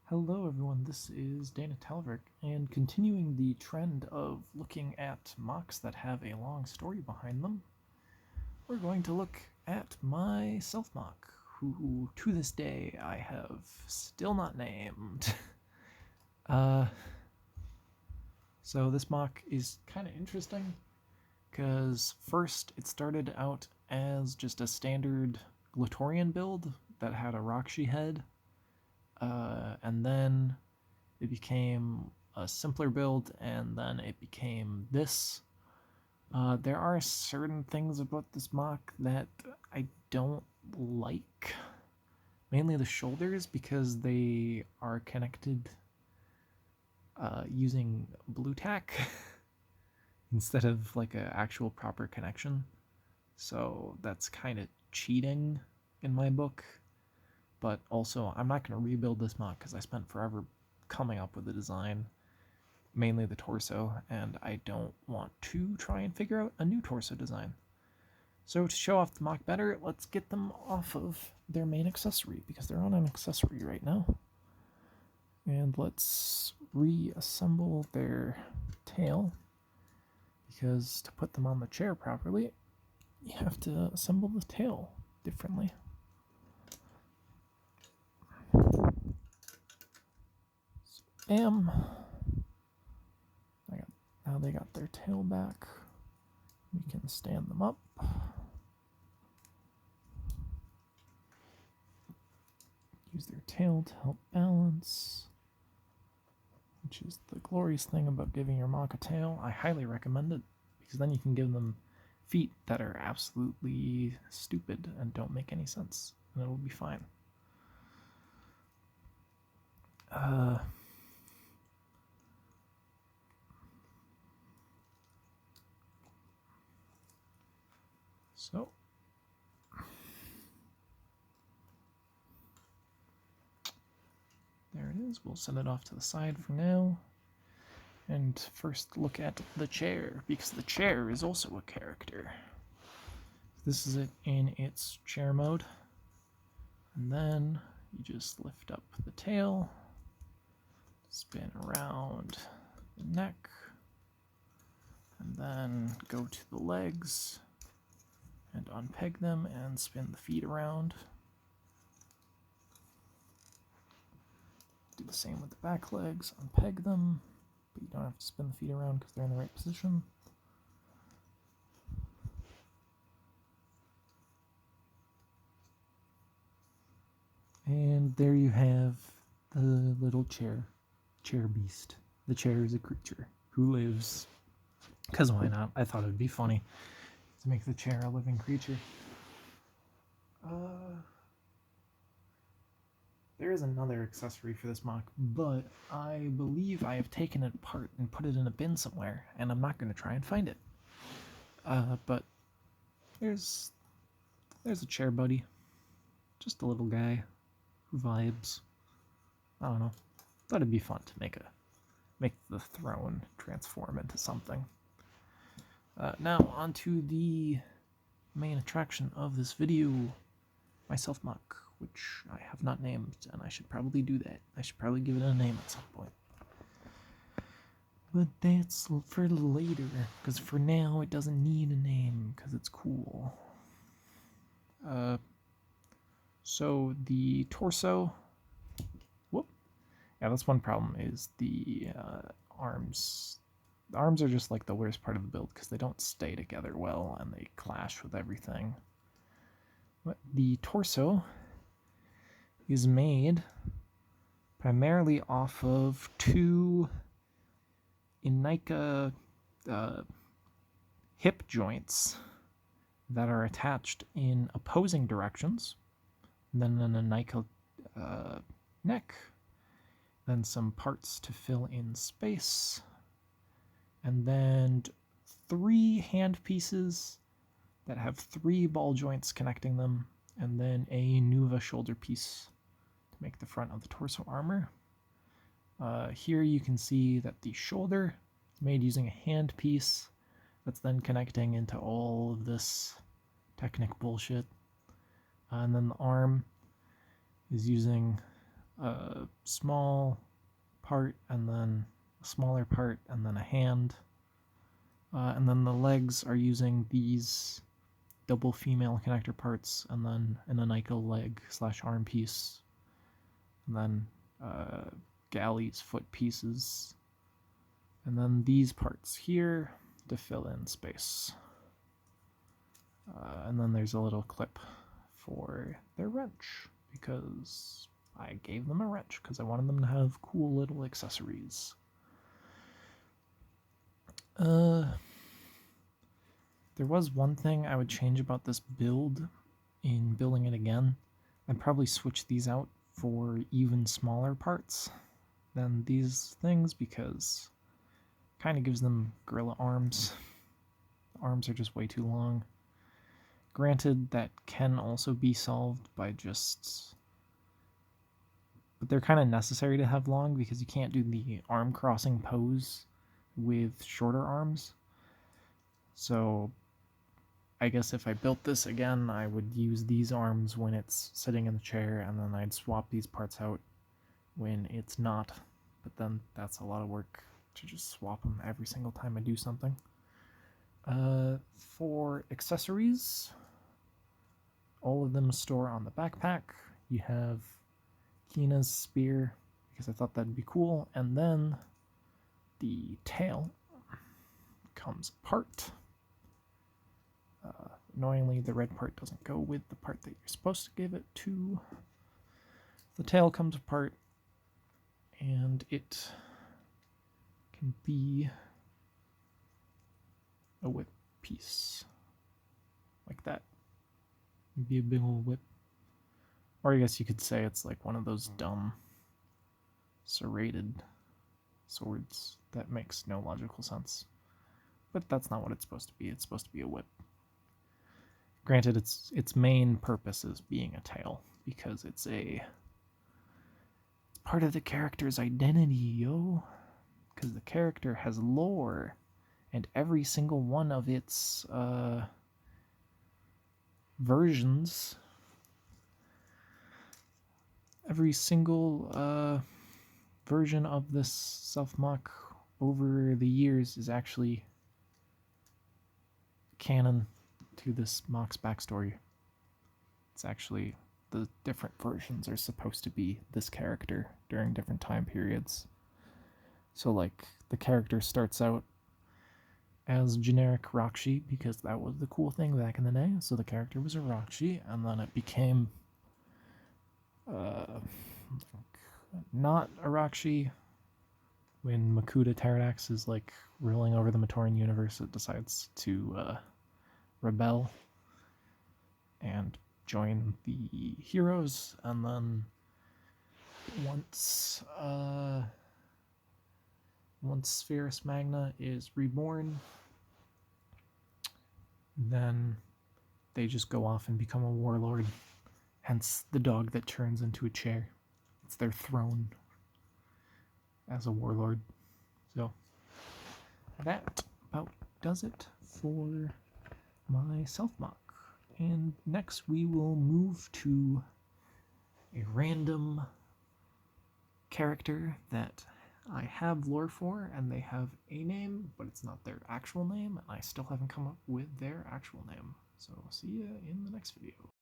Hello everyone, this is Dana Talvik, and continuing the trend of looking at MOCs that have a long story behind them, we're going to look at my Self-MOC, who to this day I have still not named. So this MOC is kind of interesting, because first it started out as just a standard Glatorian build that had a Rakshi head, and then it became a simpler build, and then it became this. There are certain things about this MOC that I don't like. Mainly the shoulders, because they are connected using blue tack instead of like an actual proper connection. So that's kind of cheating in my book. But also, I'm not going to rebuild this MOC because I spent forever coming up with the design, mainly the torso, and I don't want to try and figure out a new torso design. So to show off the MOC better, let's get them off of their main accessory, because they're on an accessory right now. And let's reassemble their tail, because to put them on the chair properly, you have to assemble the tail differently. Bam! Now they got their tail back. We can stand them up. Use their tail to help balance, which is the glorious thing about giving your MOC a tail. I highly recommend it, because then you can give them feet that are absolutely stupid and don't make any sense, and it'll be fine. So there it is. We'll set it off to the side for now. And first look at the chair, because the chair is also a character. This is it in its chair mode. And then you just lift up the tail, spin around the neck, and then go to the legs and unpeg them and spin the feet around. Do the same with the back legs, unpeg them, but you don't have to spin the feet around because they're in the right position. And there you have the little chair beast. The chair is a creature who lives, because why not? I thought it would be funny to make the chair a living creature. There is another accessory for this MOC, but I believe I have taken it apart and put it in a bin somewhere, and I'm not going to try and find it. But there's a chair buddy. Just a little guy who vibes. I don't know. Thought it'd be fun to make the throne transform into something. Now onto the main attraction of this video, my Self-MOC, which I have not named, and I should probably do that. I should probably give it a name at some point. But that's for later, because for now it doesn't need a name, because it's cool. So the torso, yeah, that's one problem, is the arms. The arms are just like the worst part of the build, because they don't stay together well, and they clash with everything. But the torso is made primarily off of two Bionicle hip joints that are attached in opposing directions, then an Bionicle neck, then some parts to fill in space, and then 3 hand pieces that have 3 ball joints connecting them, and then a Nuva shoulder piece to make the front of the torso armor. Here you can see that the shoulder is made using a hand piece that's then connecting into all of this Technic bullshit. And then the arm is using a small part and then a smaller part and then a hand. And then the legs are using these double female connector parts and then an Unicle leg / arm piece. And then Galley's foot pieces. And then these parts here to fill in space. And then there's a little clip for their wrench, because I gave them a wrench because I wanted them to have cool little accessories. There was one thing I would change about this build in building it again. I'd probably switch these out for even smaller parts than these things, because it kind of gives them gorilla arms. The arms are just way too long. Granted, that can also be solved by just... But they're kind of necessary to have long, because you can't do the arm crossing pose with shorter arms. So I guess if I built this again, I would use these arms when it's sitting in the chair, and then I'd swap these parts out when it's not. But then that's a lot of work to just swap them every single time I do something. For accessories, all of them store on the backpack. You have Kina's spear, because I thought that'd be cool, and then the tail comes apart. Annoyingly, the red part doesn't go with the part that you're supposed to give it to. The tail comes apart, and it can be a whip piece, like that. It'd be a big old whip. Or I guess you could say it's like one of those dumb serrated swords that makes no logical sense. But that's not what it's supposed to be. It's supposed to be a whip. Granted, its main purpose is being a tail, because it's part of the character's identity, yo. Because the character has lore, and every single one of its versions, every single version of this Self-MOC over the years is actually canon to this MOC's backstory. It's actually, the different versions are supposed to be this character during different time periods. So like, the character starts out as generic Rakshi, because that was the cool thing back in the day. So the character was a Rakshi, and then it became not a Rakshi. When Makuta Pterodax is like ruling over the Matoran universe, it decides to rebel and join the heroes, and then once Spherus Magna is reborn, then they just go off and become a warlord. Hence the dog that turns into a chair. It's their throne as a warlord. So that about does it for my Self-MOC. And next we will move to a random character that I have lore for, and they have a name, but it's not their actual name, and I still haven't come up with their actual name. So see ya in the next video.